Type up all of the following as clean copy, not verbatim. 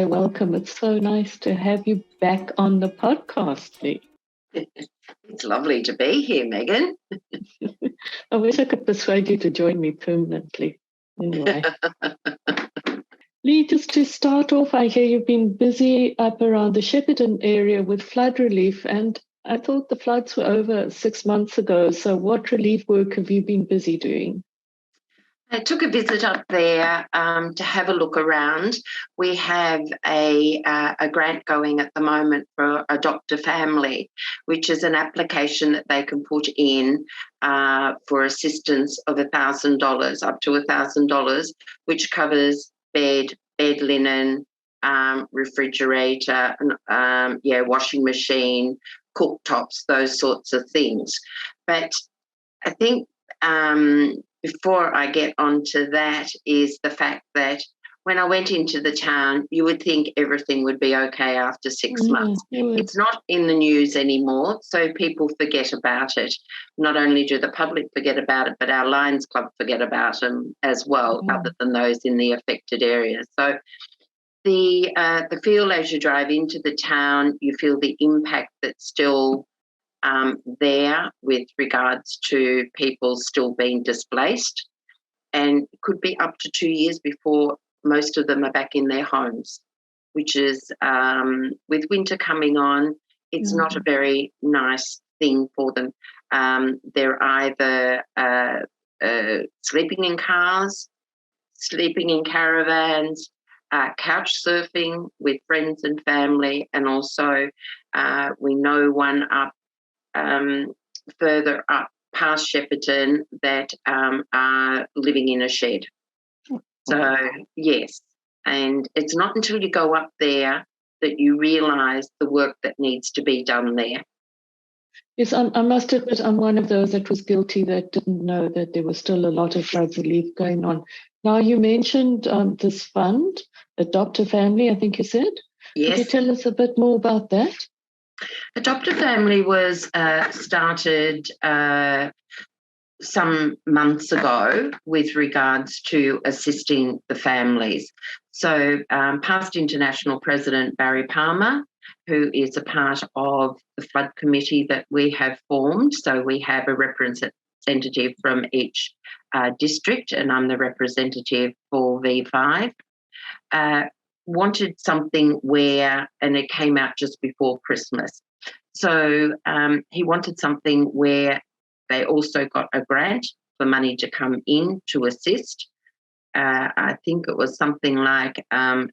say welcome. It's so nice to have you back on the podcast, Lee. It's lovely to be here, Megan. I wish I could persuade you to join me permanently. Anyway. Lee, just to start off, I hear you've been busy up around the Shepparton area with flood relief, and I thought the floods were over 6 months ago. So what relief work have you been busy doing? I took a visit up there to have a look around. We have a grant going at the moment for Adopt a Family, which is an application that they can put in for assistance of $1,000, up to $1,000, which covers bed linen, refrigerator, washing machine, cooktops, those sorts of things. But I think before I get onto that is the fact that when I went into the town, you would think everything would be okay after 6 months. It's not in the news anymore, so people forget about it. Not only do the public forget about it, but our Lions Club forget about them as well, other than those in the affected areas. So the feel as you drive into the town, you feel the impact that's still there with regards to people still being displaced, and it could be up to 2 years before most of them are back in their homes, which is, with winter coming on, it's not a very nice thing for them. They're either sleeping in cars, sleeping in caravans, couch surfing with friends and family, and also we know one up further up past Shepparton that are living in a shed. So, yes, and it's not until you go up there that you realise the work that needs to be done there. Yes, I must admit I'm one of those that was guilty that didn't know that there was still a lot of flood relief going on. Now, you mentioned this fund, Adopt a Family, I think you said. Yes. Could you tell us a bit more about that? Adopt a Family was started some months ago with regards to assisting the families. So past International President Barry Palmer, who is a part of the flood committee that we have formed, so we have a representative from each district, and I'm the representative for V5, wanted something where, and it came out just before Christmas, so he wanted something where they also got a grant for money to come in to assist. I think it was something like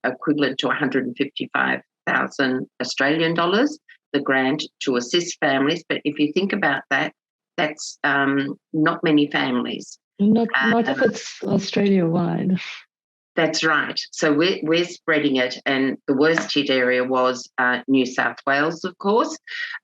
equivalent to 155,000 Australian dollars, the grant to assist families. But if you think about that, that's not many families. Not if it's Australia-wide. That's right. So we're spreading it, and the worst hit area was New South Wales, of course.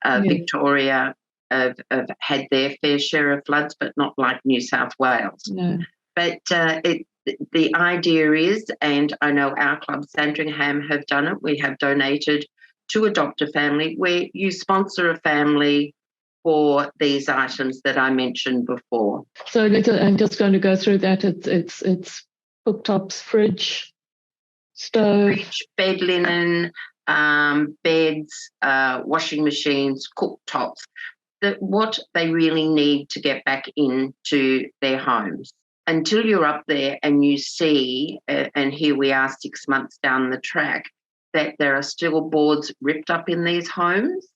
Victoria have had their fair share of floods, but not like New South Wales. No. But the idea is, and I know our club, Sandringham, have done it. We have donated to Adopt a Family, where you sponsor a family for these items that I mentioned before. So I'm just going to go through that. It's cooktops, fridge, stove, bed linen, beds, washing machines, cooktops. What they really need to get back into their homes. Until you're up there and you see, and here we are 6 months down the track, that there are still boards ripped up in these homes.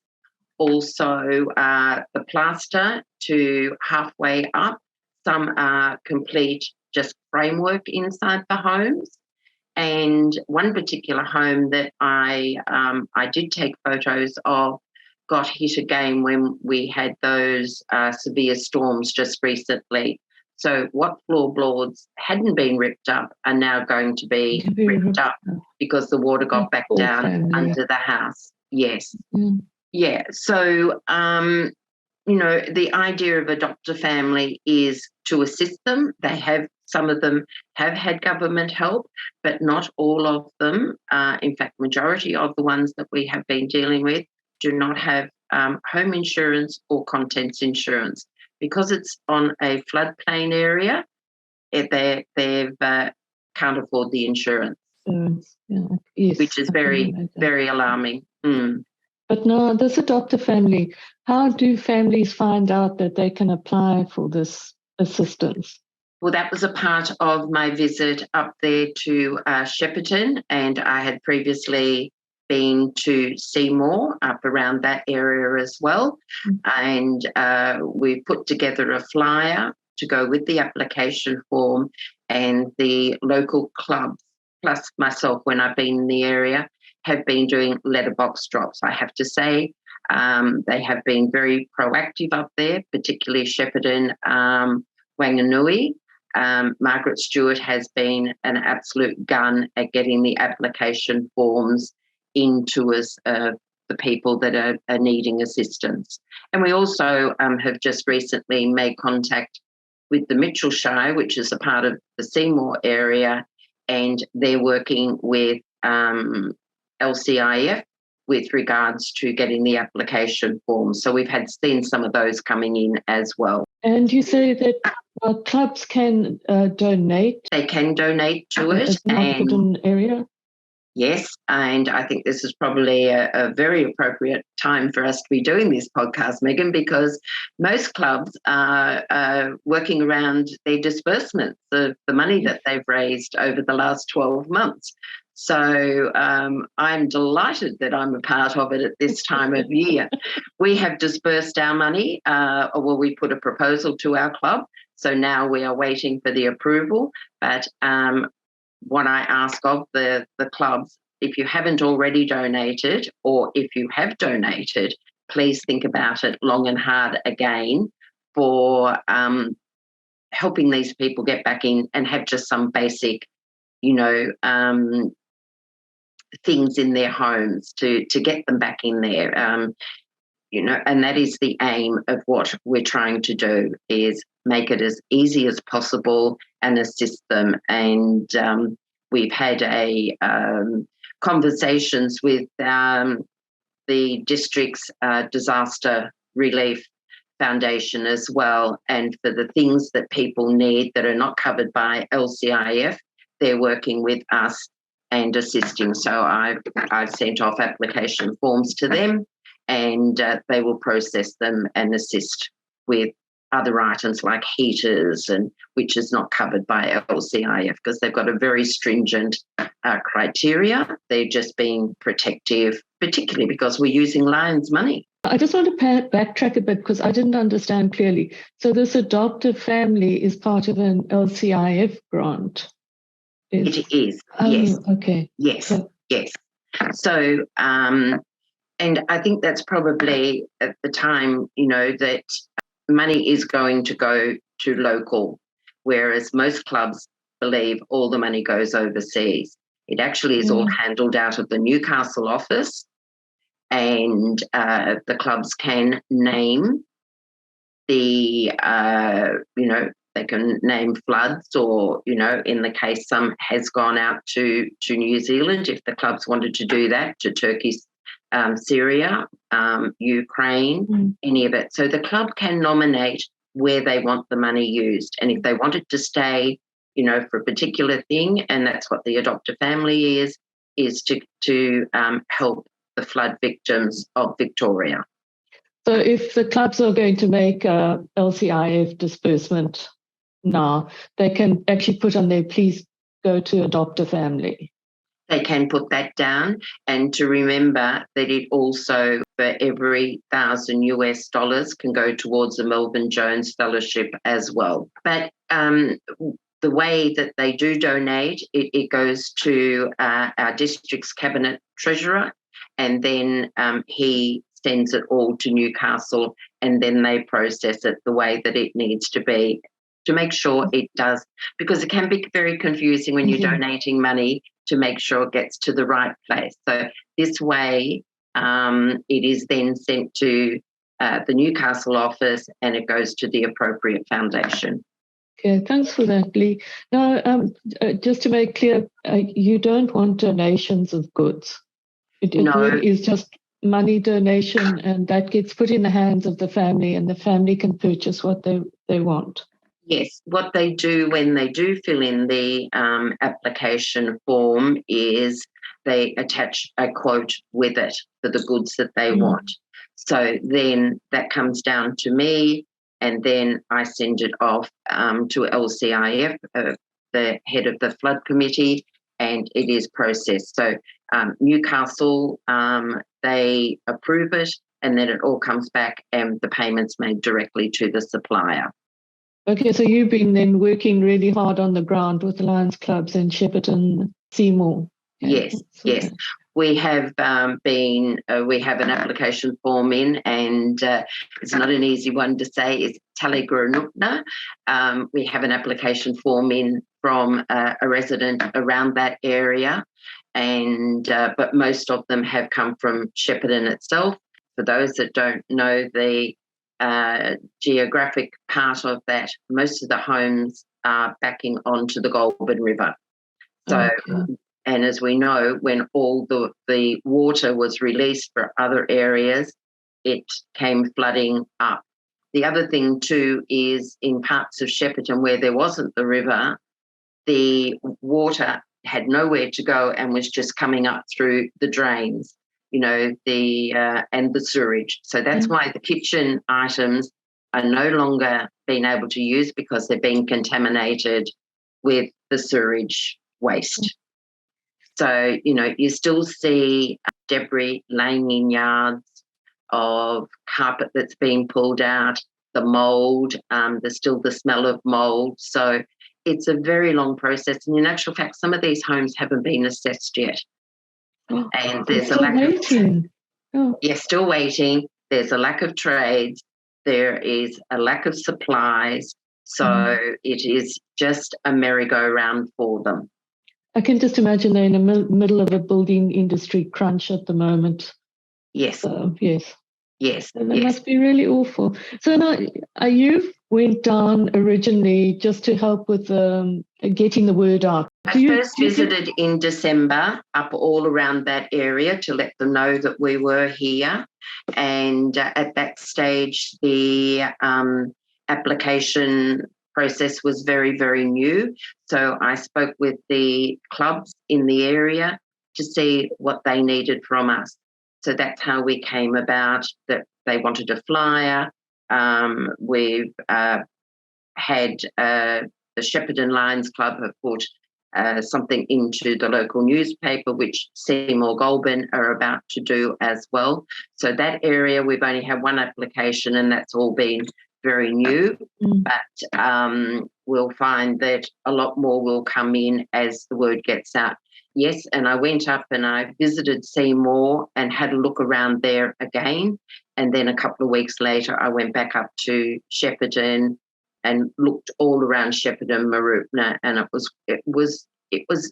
Also, the plaster to halfway up. Some are complete just framework inside the homes. And one particular home that I did take photos of got hit again when we had those severe storms just recently. So what floorboards hadn't been ripped up are now going to be ripped up because the water got back down under the house. Yes. Mm. Yeah. So, the idea of Adopt a Family is to assist them. Some of them have had government help, but not all of them. In fact, majority of the ones that we have been dealing with do not have home insurance or contents insurance. Because it's on a floodplain area, they can't afford the insurance. So, yeah, yes, which is very alarming. Mm. But now, this adopt a family, how do families find out that they can apply for this assistance? Well, that was a part of my visit up there to Shepparton, and I had previously been to Seymour, up around that area as well. And we put together a flyer to go with the application form, and the local clubs, plus myself when I've been in the area, have been doing letterbox drops. I have to say, they have been very proactive up there, particularly Shepparton, Wanganui. Margaret Stewart has been an absolute gun at getting the application forms into us, the people that are needing assistance. And we also have just recently made contact with the Mitchellshire, which is a part of the Seymour area, and they're working with LCIF with regards to getting the application forms. So we've seen some of those coming in as well. And you say that clubs can donate? They can donate to it. And area? Yes, and I think this is probably a very appropriate time for us to be doing this podcast, Megan, because most clubs are working around their disbursements of the money that they've raised over the last 12 months. So I'm delighted that I'm a part of it at this time of year. We have disbursed our money, we put a proposal to our club, so now we are waiting for the approval. But what I ask of the clubs, if you haven't already donated, or if you have donated, please think about it long and hard again for helping these people get back in and have just some basic, things in their homes to get them back in there. And that is the aim of what we're trying to do, is make it as easy as possible and assist them. And we've had conversations with the district's disaster relief foundation as well. And for the things that people need that are not covered by LCIF, they're working with us and assisting. So I've sent off application forms to them, and they will process them and assist with other items like heaters, and which is not covered by LCIF because they've got a very stringent criteria. They're just being protective, particularly because we're using Lions money. I just want to backtrack a bit because I didn't understand clearly. So this adoptive family is part of an LCIF grant? It is, yes. Okay. Yes, yes. So, and I think that's probably at the time, that money is going to go to local, whereas most clubs believe all the money goes overseas. It actually is all handled out of the Newcastle office, and the clubs can name the, they can name floods, or, in the case some has gone out to New Zealand, if the clubs wanted to do that, to Turkey, Syria, Ukraine, any of it. So the club can nominate where they want the money used. And if they want it to stay, for a particular thing, and that's what the Adopt a Family is to help the flood victims of Victoria. So if the clubs are going to make a LCIF disbursement now, they can actually put on there, please go to Adopt a Family. They can put that down, and to remember that it also, for every $1,000 can go towards the Melvin Jones Fellowship as well. But the way that they do donate, it goes to our district's cabinet treasurer, and then he sends it all to Newcastle, and then they process it the way that it needs to be, to make sure it does, because it can be very confusing when you're donating money to make sure it gets to the right place. So this way it is then sent to the Newcastle office, and it goes to the appropriate foundation. Okay, thanks for that, Lee. Now, just to make clear, you don't want donations of goods. It really is just money donation, and that gets put in the hands of the family, and the family can purchase what they want. Yes, what they do when they do fill in the application form is they attach a quote with it for the goods that they want. So then that comes down to me, and then I send it off to LCIF, the head of the flood committee, and it is processed. So Newcastle, they approve it, and then it all comes back and the payment's made directly to the supplier. Okay, so you've been then working really hard on the ground with the Lions clubs in Shepparton, Seymour. Yes, yes. We have we have an application form in, and it's not an easy one to say. It's Talligranukna. We have an application form in from a resident around that area, and but most of them have come from Shepparton itself. For those that don't know the geographic part of that, most of the homes are backing onto the Goulburn River. So, and as we know, when all the water was released for other areas, it came flooding up. The other thing too is in parts of Shepparton where there wasn't the river, the water had nowhere to go and was just coming up through the drains, and the sewage. So that's why the kitchen items are no longer being able to use, because they're being contaminated with the sewage waste. So, you still see debris laying in yards of carpet that's being pulled out, the mould, there's still the smell of mould. So it's a very long process. And in actual fact, some of these homes haven't been assessed yet. And there's a lack waiting. Still waiting. There's a lack of trades. There is a lack of supplies. So it is just a merry-go-round for them. I can just imagine they're in the middle of a building industry crunch at the moment. Yes. So, yes. Yes. And it must be really awful. So now you went down originally just to help with getting the word out. I first visited in December up all around that area to let them know that we were here. And at that stage, the application process was very, very new. So I spoke with the clubs in the area to see what they needed from us. So that's how we came about, that they wanted a flyer. We've had the Shepparton Lions Club have put something into the local newspaper, which Seymour Goulburn are about to do as well. So that area, we've only had one application, and that's all been very new. But we'll find that a lot more will come in as the word gets out. Yes, and I went up and I visited Seymour and had a look around there again. And then a couple of weeks later, I went back up to Shepparton and looked all around Shepparton, Mooroopna, and it was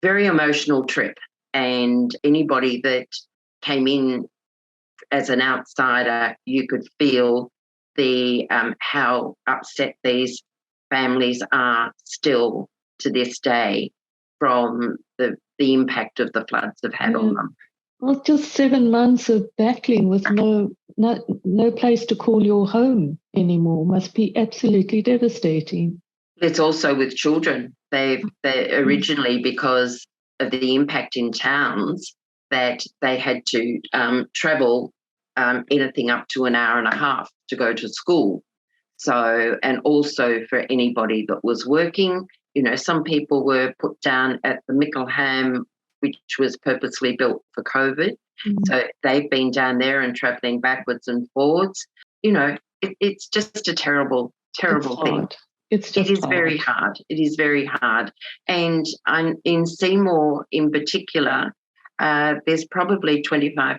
very emotional trip. And anybody that came in as an outsider, you could feel the how upset these families are still to this day from the impact of the floods have had on them. Well, just 7 months of battling with no place to call your home anymore must be absolutely devastating. It's also with children. They originally, because of the impact in towns, that they had to travel anything up to an hour and a half to go to school. So, and also for anybody that was working, some people were put down at the Mickleham, which was purposely built for COVID. So they've been down there and travelling backwards and forwards. It's just a terrible thing. It is very hard. It is very hard. And in Seymour in particular, there's probably 25%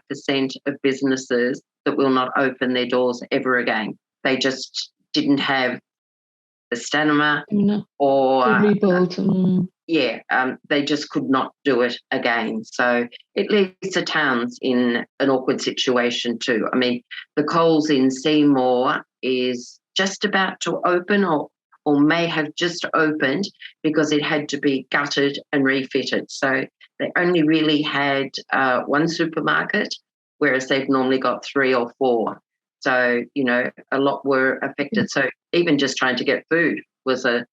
of businesses that will not open their doors ever again. They just didn't have the stamina or rebuild. They just could not do it again. So it leaves the towns in an awkward situation too. I mean, the Coles in Seymour is just about to open or may have just opened because it had to be gutted and refitted. So they only really had one supermarket, whereas they've normally got 3 or 4. So, a lot were affected. So even just trying to get food was a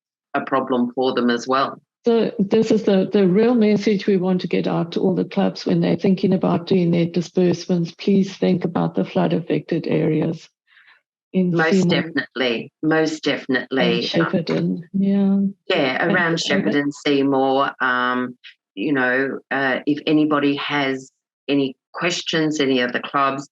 problem for them as well. So this is the real message we want to get out to all the clubs when they're thinking about doing their disbursements. Please think about the flood-affected areas. Most definitely. And Shepparton, around Shepparton, Seymour. If anybody has any questions, any other clubs,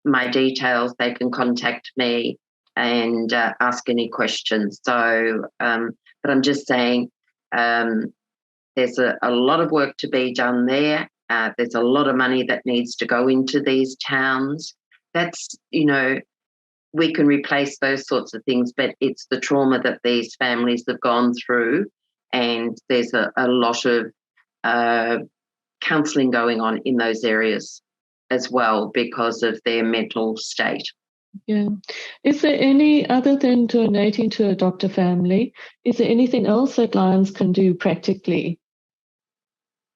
my details, they can contact me and ask any questions. So, but I'm just saying, there's a lot of work to be done there. There's a lot of money that needs to go into these towns. That's, we can replace those sorts of things, but it's the trauma that these families have gone through, and there's a lot of counselling going on in those areas as well because of their mental state. Yeah. Is there any, other than donating to Adopt a Family, is there anything else that Lions can do practically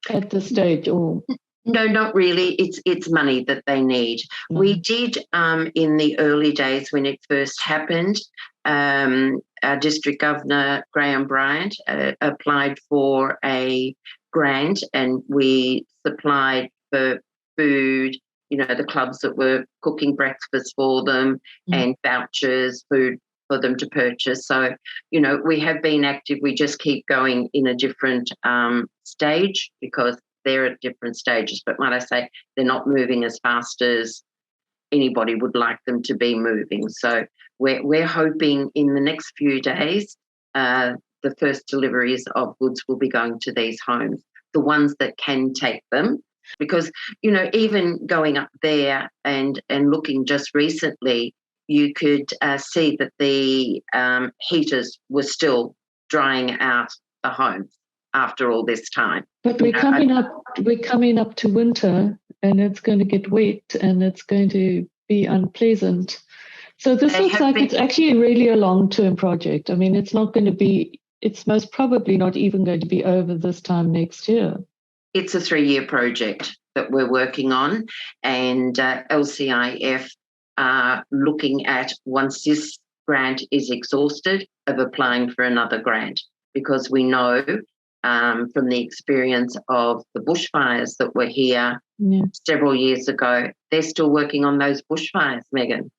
at this stage? Or no, not really. It's money that they need. We did in the early days when it first happened. Our District Governor Graham Bryant applied for a grant, and we supplied for food. The clubs that were cooking breakfast for them and vouchers, food for them to purchase. So, we have been active. We just keep going in a different stage because they're at different stages. But like I say, they're not moving as fast as anybody would like them to be moving. So we're hoping in the next few days, the first deliveries of goods will be going to these homes, the ones that can take them. Because, even going up there and looking just recently, you could see that the heaters were still drying out the homes after all this time. But we're coming up to winter, and it's going to get wet and it's going to be unpleasant. So this looks like it's actually really a long-term project. I mean, it's most probably not even going to be over this time next year. It's a 3-year project that we're working on, and LCIF are looking at, once this grant is exhausted, of applying for another grant, because we know from the experience of the bushfires that were here several years ago, they're still working on those bushfires, Megan.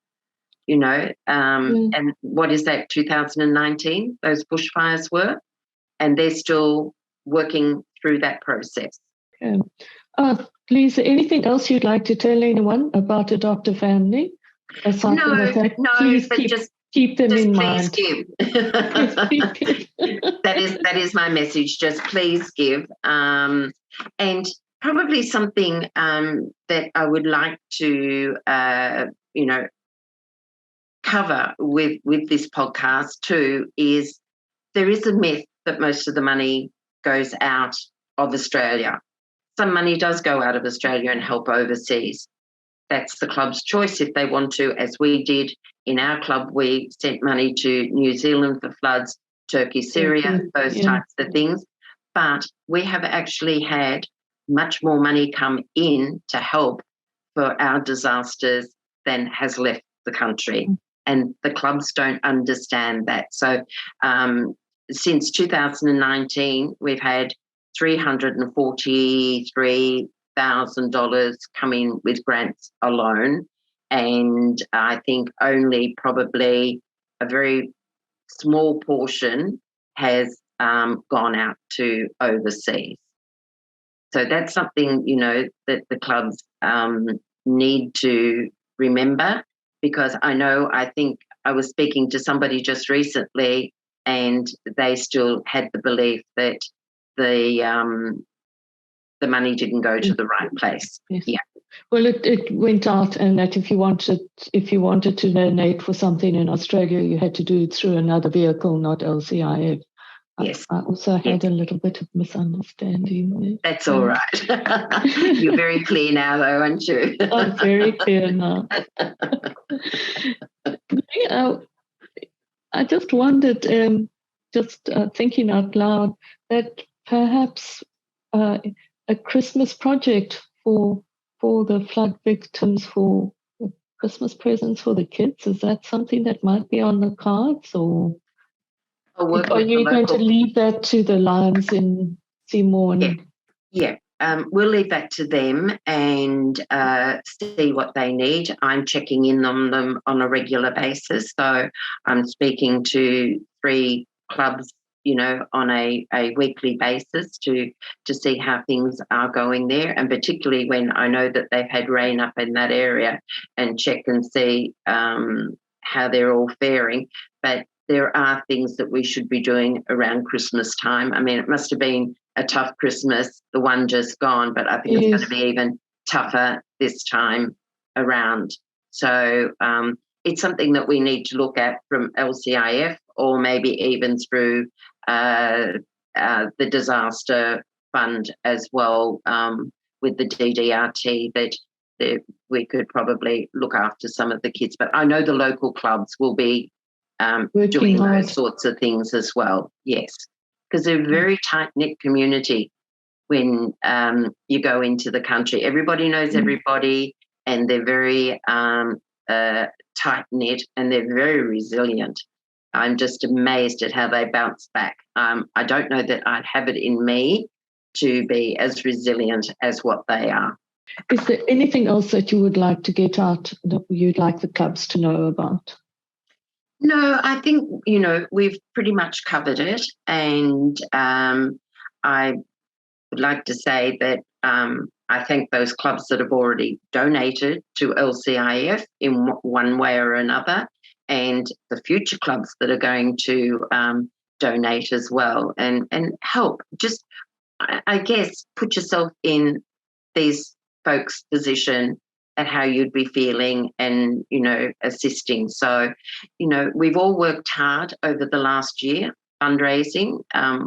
And what is that, 2019, those bushfires were, and they're still working through that process. Okay. Please, anything else you'd like to tell anyone about Adopt a Family? No, please keep them in mind. Give. That is my message. Just please give. And probably something that I would like to, cover with this podcast too is there is a myth that most of the money goes out of Australia. Some money does go out of Australia and help overseas. That's the club's choice if they want to, as we did in our club. We sent money to New Zealand for floods, Turkey, Syria, those types of things. But we have actually had much more money come in to help for our disasters than has left the country. And the clubs don't understand that. So since 2019, we've had $343,000 come in with grants alone. And I think only probably a very small portion has gone out to overseas. So that's something, that the clubs need to remember, because I think I was speaking to somebody just recently and they still had the belief that the money didn't go to the right place. Yes. Yeah. Well, it went out, and that if you wanted to donate for something in Australia, you had to do it through another vehicle, not LCIF. Yes. I also had a little bit of misunderstanding there. That's all right. You're very clear now, though, aren't you? I'm very clear now. I just wondered, thinking out loud, that perhaps a Christmas project for the flood victims, for Christmas presents for the kids? Is that something that might be on the cards, or I'll work are with the you going to local. leave that to the Lions in Seymour? Yeah. We'll leave that to them and see what they need. I'm checking in on them on a regular basis. So I'm speaking to 3 clubs, on a weekly basis to see how things are going there. And particularly when I know that they've had rain up in that area, and check and see how they're all faring. But there are things that we should be doing around Christmas time. I mean, it must have been a tough Christmas, the one just gone, but I think it's going to be even tougher this time around. So it's something that we need to look at from LCIF, or maybe even through the disaster fund as well, with the DDRT, that we could probably look after some of the kids. But I know the local clubs will be doing those sorts of things as well, yes, because they're a very tight-knit community when you go into the country. Everybody knows everybody, and they're very tight-knit, and they're very resilient. I'm just amazed at how they bounce back. I don't know that I'd have it in me to be as resilient as what they are. Is there anything else that you would like to get out that you'd like the clubs to know about? No, I think, we've pretty much covered it. And I would like to say that I thank those clubs that have already donated to LCIF in one way or another, and the future clubs that are going to donate as well and help. Just, I guess, put yourself in these folks' position at how you'd be feeling and, assisting. So, we've all worked hard over the last year fundraising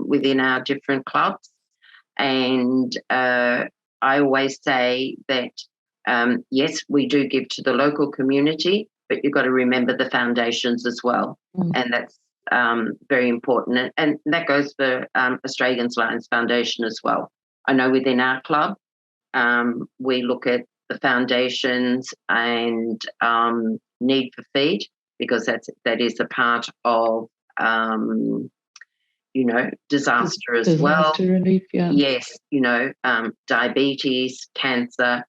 within our different clubs. And I always say that, yes, we do give to the local community, but you've got to remember the foundations as well. And that's very important. And that goes for Australians Lions Foundation as well. I know within our club, we look at the foundations and need for feed, because that is a part of disaster as well. Relief, yeah. Yes, diabetes, cancer.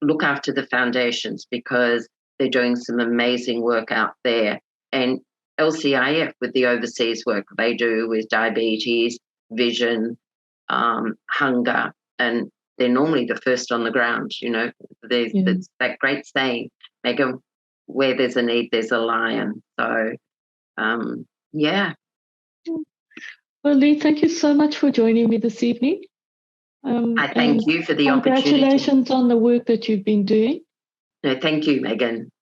Look after the foundations, because they're doing some amazing work out there. And LCIF, with the overseas work they do with diabetes, vision, hunger, and they're normally the first on the ground. There's that great saying, Megan, where there's a need, there's a lion. So, yeah. Well, Lee, thank you so much for joining me this evening. I thank you for the opportunity. Congratulations on the work that you've been doing. No, thank you, Megan.